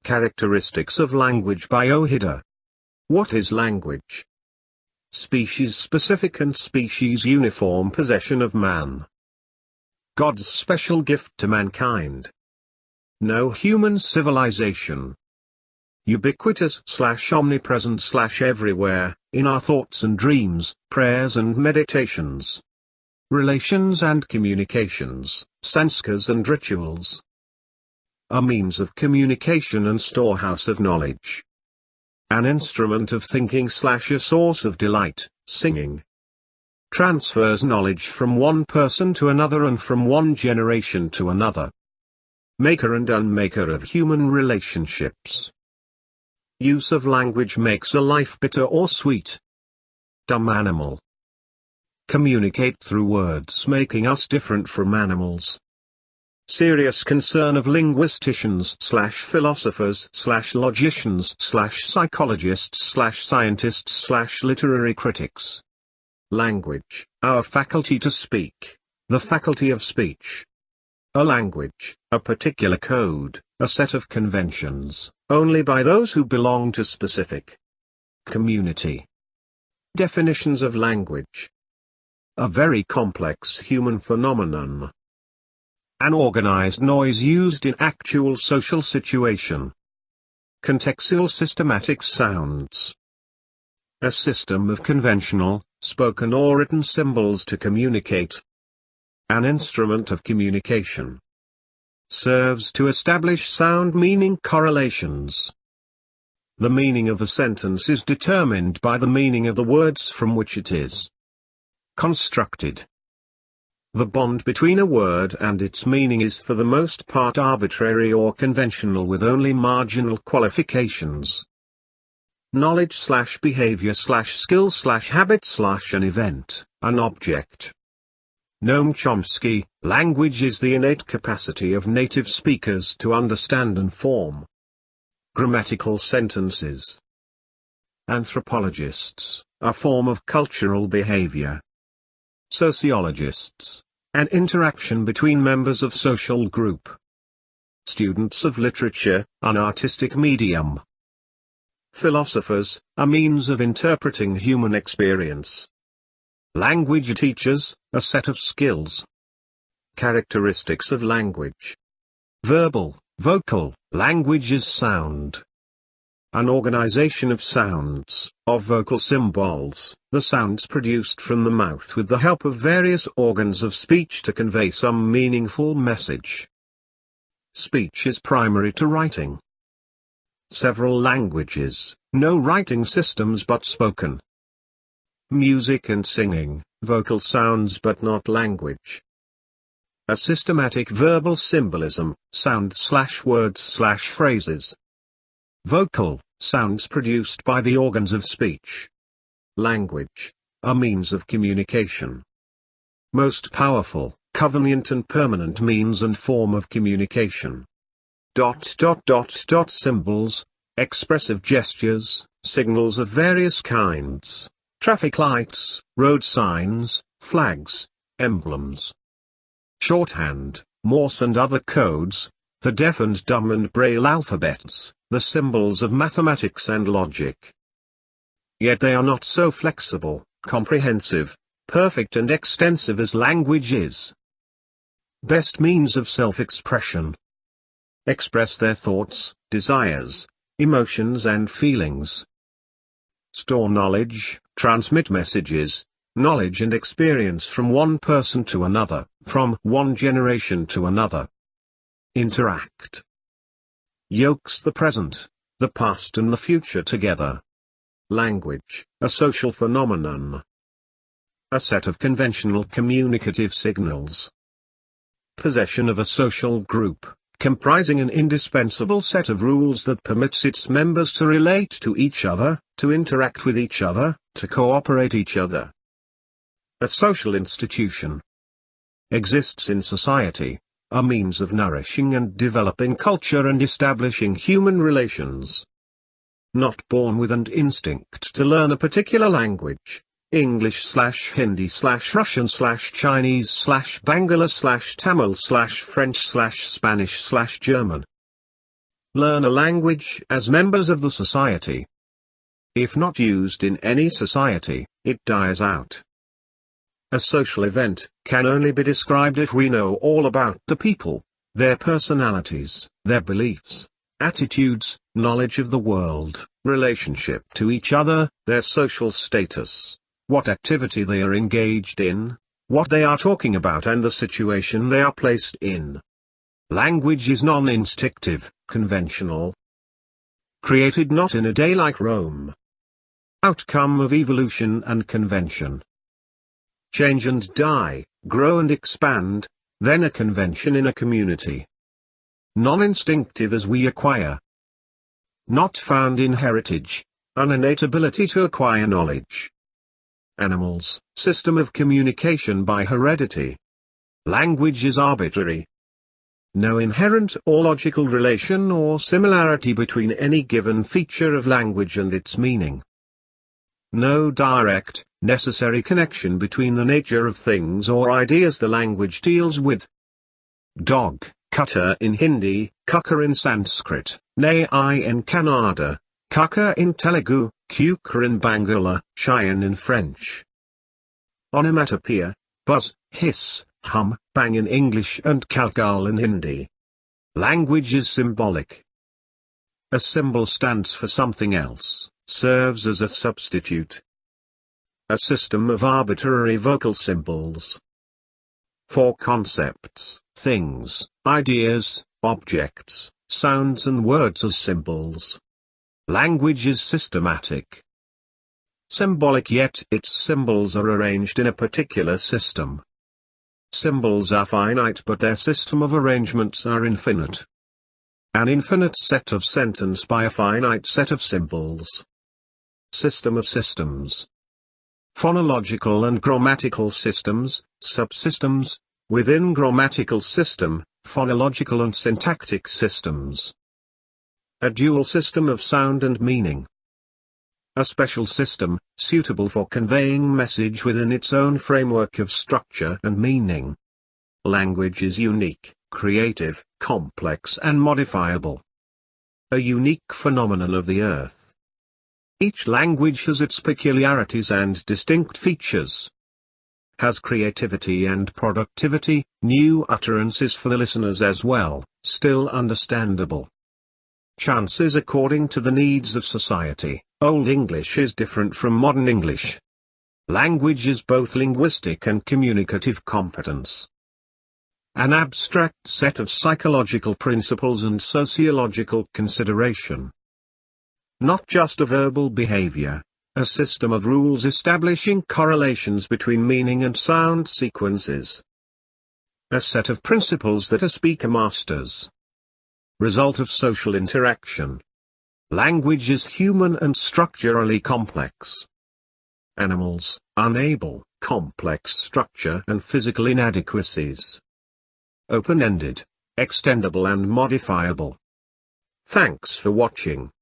Characteristics of language by Ohidur. What is language? Species-specific and species-uniform possession of man. God's special gift to mankind. No human civilization. Ubiquitous/omnipresent/everywhere, in our thoughts and dreams, prayers and meditations. Relations and communications, sanskers and rituals. A means of communication and storehouse of knowledge. An instrument of thinking/a source of delight, singing. Transfers knowledge from one person to another and from one generation to another. Maker and unmaker of human relationships. Use of language makes a life bitter or sweet. Dumb animal. Communicate through words, making us different from animals. Serious concern of linguisticians/philosophers/logicians/psychologists/scientists/literary critics. Language, our faculty to speak, the faculty of speech. A language, a particular code, a set of conventions, only by those who belong to specific community. Definitions of language. A very complex human phenomenon. An organized noise used in actual social situation. Contextual systematic sounds. A system of conventional, spoken or written symbols to communicate. An instrument of communication. Serves to establish sound meaning correlations. The meaning of a sentence is determined by the meaning of the words from which it is constructed. The bond between a word and its meaning is for the most part arbitrary or conventional with only marginal qualifications. Knowledge/behavior/skill/habit/an event, an object. Noam Chomsky, language is the innate capacity of native speakers to understand and form grammatical sentences. Anthropologists, a form of cultural behavior. Sociologists, an interaction between members of social group. Students of literature, an artistic medium. Philosophers, a means of interpreting human experience. Language teachers, a set of skills. Characteristics of language. Verbal, vocal, language is sound. An organization of sounds, of vocal symbols, the sounds produced from the mouth with the help of various organs of speech to convey some meaningful message. Speech is primary to writing. Several languages, no writing systems but spoken. Music and singing, vocal sounds but not language. A systematic verbal symbolism, sound/words/phrases. Vocal, sounds produced by the organs of speech. Language, a means of communication. Most powerful, convenient and permanent means and form of communication. Symbols, expressive gestures, signals of various kinds, traffic lights, road signs, flags, emblems. Shorthand, Morse and other codes, the deaf and dumb and braille alphabets, the symbols of mathematics and logic. Yet they are not so flexible, comprehensive, perfect and extensive as language is. Best means of self-expression. Express their thoughts, desires, emotions and feelings. Store knowledge, transmit messages, knowledge and experience from one person to another, from one generation to another. Interact. Yokes the present, the past and the future together. Language, a social phenomenon. A set of conventional communicative signals. Possession of a social group, comprising an indispensable set of rules that permits its members to relate to each other, to interact with each other, to cooperate each other. A social institution. Exists in society, a means of nourishing and developing culture and establishing human relations. Not born with an instinct to learn a particular language, English/Hindi/Russian/Chinese/Bengali/Tamil/French/Spanish/German. learn a language as members of the society. If not used in any society, it dies out. A social event can only be described if we know all about the people, their personalities, their beliefs, attitudes, knowledge of the world, relationship to each other, their social status, what activity they are engaged in, what they are talking about, and the situation they are placed in. Language is non-instinctive, conventional. Created not in a day like Rome. Outcome of evolution and convention. Change and die, grow and expand, then a convention in a community. Non-instinctive as we acquire. Not found in heritage, an innate ability to acquire knowledge. Animals, system of communication by heredity. Language is arbitrary. No inherent or logical relation or similarity between any given feature of language and its meaning. No direct, necessary connection between the nature of things or ideas the language deals with. Dog, cutter in Hindi, kukar in Sanskrit, nai in Kannada, kaka in Telugu, kukar in Bangla, chyan in French. Onomatopoeia, buzz, hiss, hum, bang in English and kalkal in Hindi. Language is symbolic. A symbol stands for something else, serves as a substitute. A system of arbitrary vocal symbols. For concepts, things, ideas, objects, sounds and words as symbols. Language is systematic. Symbolic, yet its symbols are arranged in a particular system. Symbols are finite, but their system of arrangements are infinite. An infinite set of sentence by a finite set of symbols. System of systems. Phonological and grammatical systems, subsystems, within grammatical system, phonological and syntactic systems. A dual system of sound and meaning. A special system, suitable for conveying message within its own framework of structure and meaning. Language is unique, creative, complex and modifiable. A unique phenomenon of the earth. Each language has its peculiarities and distinct features. Has creativity and productivity, new utterances for the listeners as well, still understandable. Chances according to the needs of society. Old English is different from modern English. Language is both linguistic and communicative competence. An abstract set of psychological principles and sociological consideration. Not just a verbal behavior, a system of rules establishing correlations between meaning and sound sequences. A set of principles that a speaker masters. Result of social interaction. Language is human and structurally complex. Animals, unable, complex structure and physical inadequacies. Open-ended, extendable and modifiable. Thanks for watching.